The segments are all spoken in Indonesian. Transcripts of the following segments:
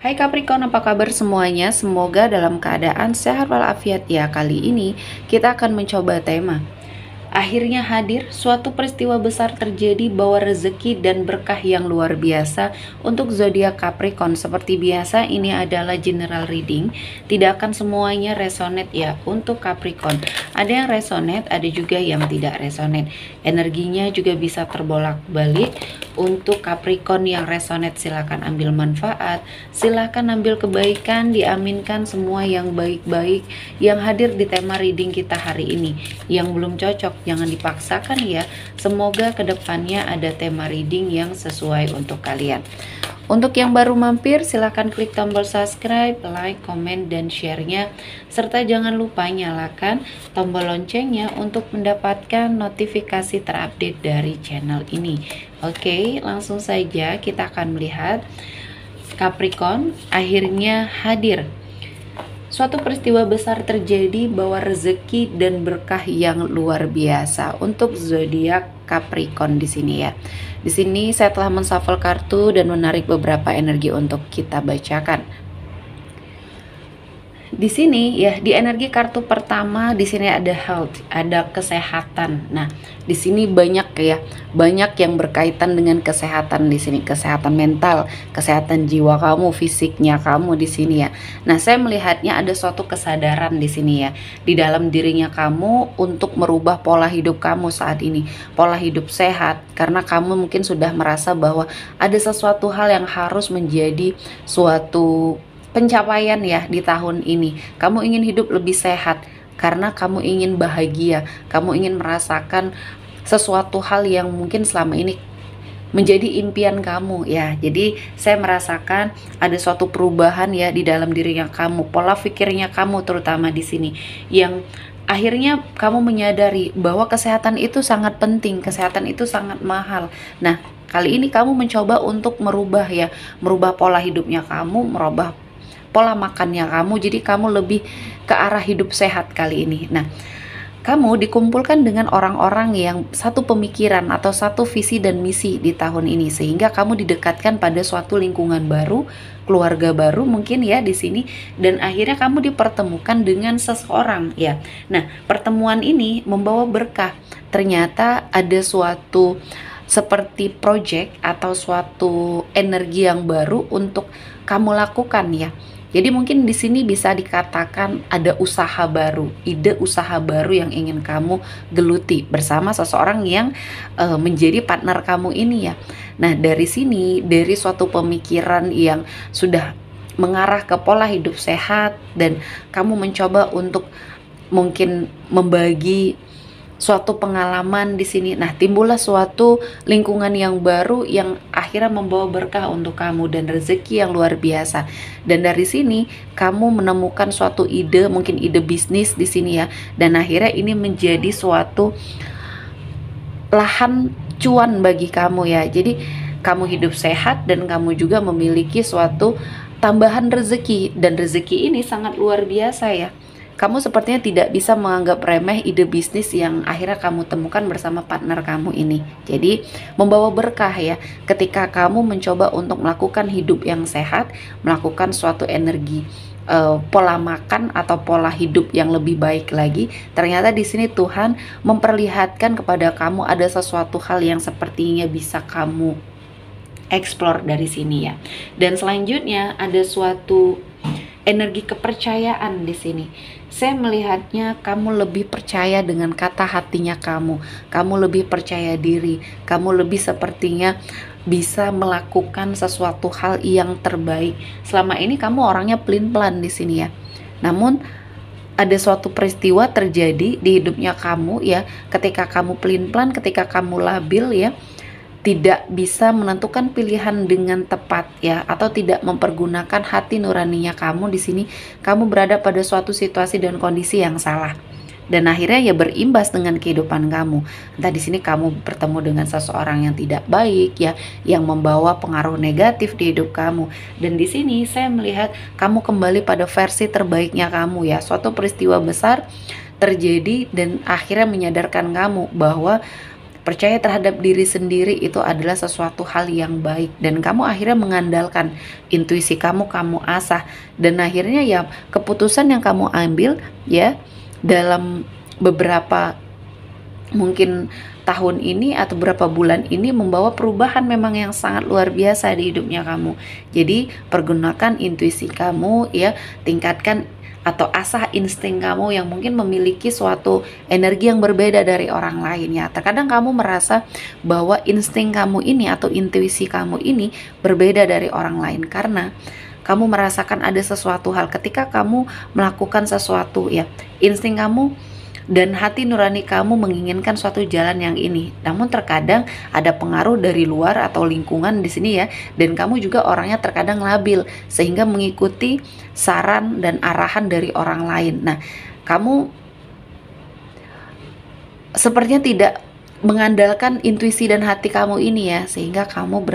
Hai Capricorn, apa kabar semuanya? Semoga dalam keadaan sehat walafiat ya. Kali ini kita akan mencoba tema akhirnya hadir, suatu peristiwa besar terjadi bawa rezeki dan berkah yang luar biasa untuk zodiak Capricorn. Seperti biasa, ini adalah general reading. Tidak akan semuanya resonate ya untuk Capricorn. Ada yang resonate, ada juga yang tidak resonate. Energinya juga bisa terbolak-balik. Untuk Capricorn yang resonate silahkan ambil manfaat, silahkan ambil kebaikan, diaminkan semua yang baik-baik yang hadir di tema reading kita hari ini. Yang belum cocok jangan dipaksakan ya. Semoga kedepannya ada tema reading yang sesuai untuk kalian. Untuk yang baru mampir, silahkan klik tombol subscribe, like, komen, dan share-nya. Serta jangan lupa nyalakan tombol loncengnya untuk mendapatkan notifikasi terupdate dari channel ini. Oke, langsung saja kita akan melihat Capricorn akhirnya hadir. Suatu peristiwa besar terjadi bawa rezeki dan berkah yang luar biasa untuk zodiak Capricorn di sini ya. Di sini saya telah menshuffle kartu dan menarik beberapa energi untuk kita bacakan. Di sini ya, di energi kartu pertama di sini ada health, ada kesehatan. Nah, di sini banyak yang berkaitan dengan kesehatan di sini, kesehatan mental, kesehatan jiwa kamu, fisiknya kamu di sini ya. Nah, saya melihatnya ada suatu kesadaran di sini ya, di dalam dirinya kamu untuk merubah pola hidup kamu saat ini, pola hidup sehat, karena kamu mungkin sudah merasa bahwa ada sesuatu hal yang harus menjadi suatu pencapaian ya di tahun ini. Kamu ingin hidup lebih sehat karena kamu ingin bahagia, kamu ingin merasakan sesuatu hal yang mungkin selama ini menjadi impian kamu ya. Jadi saya merasakan ada suatu perubahan ya di dalam dirinya kamu, pola pikirnya kamu terutama di sini, yang akhirnya kamu menyadari bahwa kesehatan itu sangat penting, kesehatan itu sangat mahal. Nah, kali ini kamu mencoba untuk merubah pola hidupnya kamu, merubah pola makannya kamu, jadi kamu lebih ke arah hidup sehat kali ini. Nah, kamu dikumpulkan dengan orang-orang yang satu pemikiran atau satu visi dan misi di tahun ini, sehingga kamu didekatkan pada suatu lingkungan baru, keluarga baru mungkin ya di sini, dan akhirnya kamu dipertemukan dengan seseorang ya. Nah, pertemuan ini membawa berkah. Ternyata ada suatu seperti project atau suatu energi yang baru untuk kamu lakukan ya. Jadi mungkin di sini bisa dikatakan ada usaha baru, ide usaha baru yang ingin kamu geluti bersama seseorang yang menjadi partner kamu ini ya. Nah, dari sini, dari suatu pemikiran yang sudah mengarah ke pola hidup sehat dan kamu mencoba untuk mungkin membagi suatu pengalaman di sini. Nah, timbullah suatu lingkungan yang baru yang akhirnya membawa berkah untuk kamu dan rezeki yang luar biasa. Dan dari sini kamu menemukan suatu ide, mungkin ide bisnis di sini ya. Dan akhirnya ini menjadi suatu lahan cuan bagi kamu ya. Jadi kamu hidup sehat dan kamu juga memiliki suatu tambahan rezeki, dan rezeki ini sangat luar biasa ya. Kamu sepertinya tidak bisa menganggap remeh ide bisnis yang akhirnya kamu temukan bersama partner kamu ini. Jadi membawa berkah ya, ketika kamu mencoba untuk melakukan hidup yang sehat, melakukan suatu energi pola makan atau pola hidup yang lebih baik lagi. Ternyata di sini Tuhan memperlihatkan kepada kamu ada sesuatu hal yang sepertinya bisa kamu explore dari sini ya. Dan selanjutnya ada suatu energi kepercayaan di sini. Saya melihatnya kamu lebih percaya dengan kata hatinya kamu lebih percaya diri, kamu lebih sepertinya bisa melakukan sesuatu hal yang terbaik. Selama ini kamu orangnya pelin-pelan di sini ya. Namun ada suatu peristiwa terjadi di hidupnya kamu ya, ketika kamu pelin-pelan, ketika kamu labil ya, tidak bisa menentukan pilihan dengan tepat ya, atau tidak mempergunakan hati nuraninya kamu di sini, kamu berada pada suatu situasi dan kondisi yang salah. Dan akhirnya ya berimbas dengan kehidupan kamu. Entah di sini kamu bertemu dengan seseorang yang tidak baik ya, yang membawa pengaruh negatif di hidup kamu. Dan di sini saya melihat kamu kembali pada versi terbaiknya kamu ya. Suatu peristiwa besar terjadi dan akhirnya menyadarkan kamu bahwa Percaya terhadap diri sendiri itu adalah sesuatu hal yang baik, dan kamu akhirnya mengandalkan intuisi kamu, kamu asah, dan akhirnya ya keputusan yang kamu ambil ya dalam beberapa mungkin tahun ini atau beberapa bulan ini membawa perubahan memang yang sangat luar biasa di hidupnya kamu. Jadi pergunakan intuisi kamu ya, tingkatkan atau asah insting kamu yang mungkin memiliki suatu energi yang berbeda dari orang lain ya. Terkadang kamu merasa bahwa insting kamu ini atau intuisi kamu ini berbeda dari orang lain karena kamu merasakan ada sesuatu hal ketika kamu melakukan sesuatu ya. Insting kamu dan hati nurani kamu menginginkan suatu jalan yang ini. Namun terkadang ada pengaruh dari luar atau lingkungan di sini ya, dan kamu juga orangnya terkadang labil sehingga mengikuti saran dan arahan dari orang lain. Nah, kamu sepertinya tidak mengandalkan intuisi dan hati kamu ini ya, sehingga kamu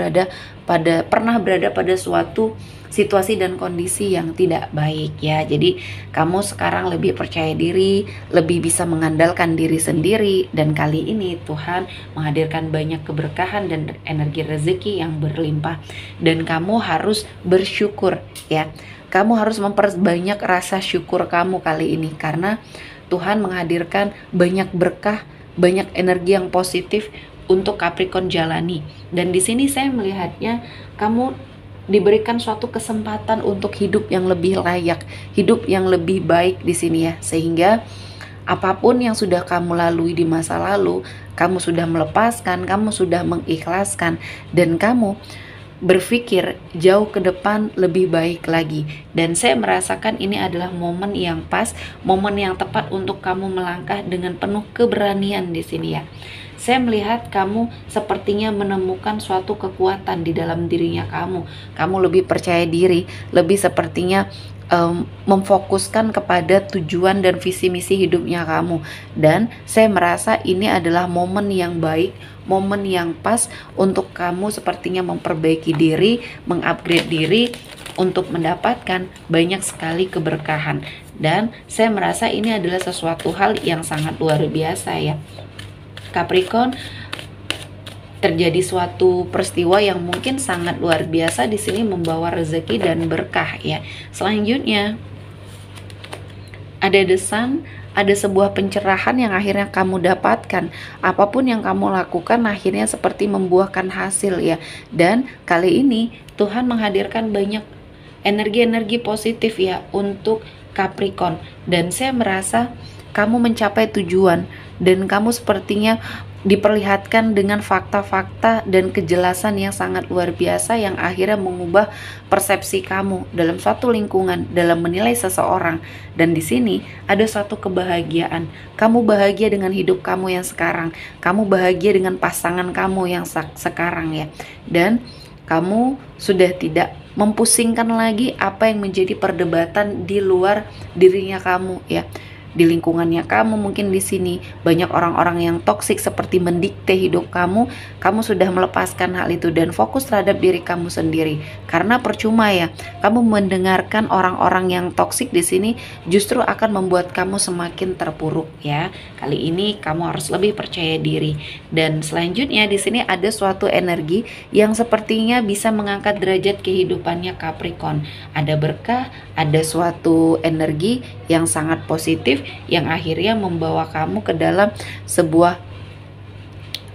pernah berada pada suatu situasi dan kondisi yang tidak baik ya. Jadi kamu sekarang lebih percaya diri, lebih bisa mengandalkan diri sendiri, dan kali ini Tuhan menghadirkan banyak keberkahan dan energi rezeki yang berlimpah, dan kamu harus bersyukur ya. Kamu harus memperbanyak rasa syukur kamu kali ini karena Tuhan menghadirkan banyak berkah, banyak energi yang positif untuk Capricorn jalani. Dan di sini saya melihatnya kamu diberikan suatu kesempatan untuk hidup yang lebih layak, hidup yang lebih baik di sini ya. Sehingga apapun yang sudah kamu lalui di masa lalu, kamu sudah melepaskan, kamu sudah mengikhlaskan, dan kamu berpikir jauh ke depan lebih baik lagi. Dan saya merasakan ini adalah momen yang pas, momen yang tepat untuk kamu melangkah dengan penuh keberanian di sini ya. Saya melihat kamu sepertinya menemukan suatu kekuatan di dalam dirinya kamu. Kamu lebih percaya diri, lebih sepertinya memfokuskan kepada tujuan dan visi misi hidupnya kamu. Dan saya merasa ini adalah momen yang baik, momen yang pas untuk kamu sepertinya memperbaiki diri, mengupgrade diri untuk mendapatkan banyak sekali keberkahan. Dan saya merasa ini adalah sesuatu hal yang sangat luar biasa ya Capricorn. Terjadi suatu peristiwa yang mungkin sangat luar biasa di sini, membawa rezeki dan berkah ya. Selanjutnya ada desan, ada sebuah pencerahan yang akhirnya kamu dapatkan. Apapun yang kamu lakukan akhirnya seperti membuahkan hasil ya. Dan kali ini Tuhan menghadirkan banyak energi-energi positif ya untuk Capricorn. Dan saya merasa kamu mencapai tujuan, dan kamu sepertinya diperlihatkan dengan fakta-fakta dan kejelasan yang sangat luar biasa yang akhirnya mengubah persepsi kamu dalam suatu lingkungan, dalam menilai seseorang. Dan di sini ada suatu kebahagiaan. Kamu bahagia dengan hidup kamu yang sekarang. Kamu bahagia dengan pasangan kamu yang sekarang ya. Dan kamu sudah tidak mempusingkan lagi apa yang menjadi perdebatan di luar dirinya kamu ya. Di lingkungannya kamu mungkin di sini banyak orang-orang yang toksik seperti mendikte hidup kamu. Kamu sudah melepaskan hal itu dan fokus terhadap diri kamu sendiri. Karena percuma ya, kamu mendengarkan orang-orang yang toksik di sini justru akan membuat kamu semakin terpuruk ya. Kali ini kamu harus lebih percaya diri. Dan selanjutnya di sini ada suatu energi yang sepertinya bisa mengangkat derajat kehidupannya Capricorn. Ada berkah, ada suatu energi yang sangat positif yang akhirnya membawa kamu ke dalam sebuah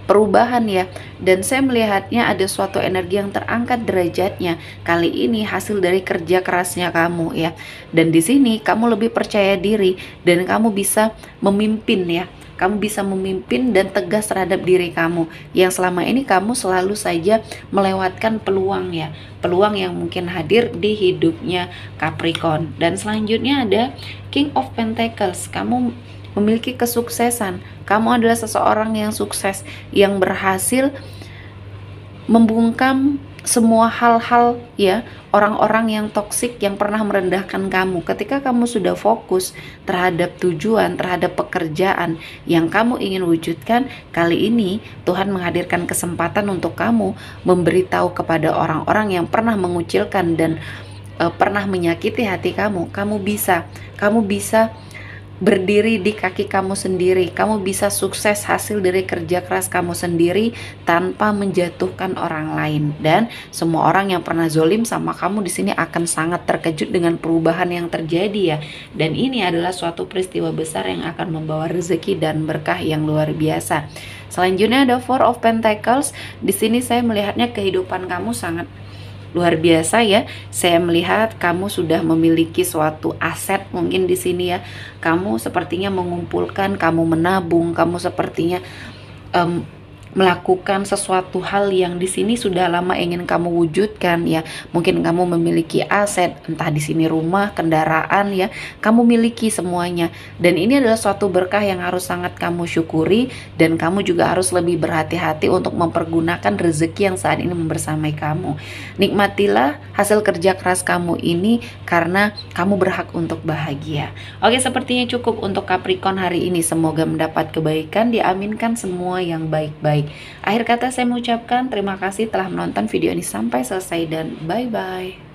perubahan ya. Dan saya melihatnya ada suatu energi yang terangkat derajatnya. Kali ini hasil dari kerja kerasnya kamu ya. Dan di sini kamu lebih percaya diri dan kamu bisa memimpin ya. Kamu bisa memimpin dan tegas terhadap diri kamu yang selama ini kamu selalu saja melewatkan peluang ya. Peluang yang mungkin hadir di hidupnya Capricorn. Dan selanjutnya ada King of Pentacles. Kamu memiliki kesuksesan. Kamu adalah seseorang yang sukses, yang berhasil membungkam semua hal-hal ya, orang-orang yang toksik yang pernah merendahkan kamu. Ketika kamu sudah fokus terhadap tujuan, terhadap pekerjaan yang kamu ingin wujudkan, kali ini Tuhan menghadirkan kesempatan untuk kamu memberitahu kepada orang-orang yang pernah mengucilkan dan pernah menyakiti hati kamu. Kamu bisa berdiri di kaki kamu sendiri. Kamu bisa sukses hasil dari kerja keras kamu sendiri tanpa menjatuhkan orang lain. Dan semua orang yang pernah zolim sama kamu di sini akan sangat terkejut dengan perubahan yang terjadi ya. Dan ini adalah suatu peristiwa besar yang akan membawa rezeki dan berkah yang luar biasa. Selanjutnya ada Four of Pentacles. Di sini saya melihatnya kehidupan kamu sangat luar biasa ya. Saya melihat kamu sudah memiliki suatu aset mungkin di sini ya. Kamu sepertinya mengumpulkan, kamu menabung, kamu sepertinya melakukan sesuatu hal yang di sini sudah lama ingin kamu wujudkan ya. Mungkin kamu memiliki aset, entah di sini rumah, kendaraan ya, kamu miliki semuanya. Dan ini adalah suatu berkah yang harus sangat kamu syukuri, dan kamu juga harus lebih berhati-hati untuk mempergunakan rezeki yang saat ini membersamai kamu. Nikmatilah hasil kerja keras kamu ini karena kamu berhak untuk bahagia. Oke, sepertinya cukup untuk Capricorn hari ini. Semoga mendapat kebaikan, diaminkan semua yang baik-baik. Akhir kata saya mengucapkan terima kasih telah menonton video ini sampai selesai dan bye-bye.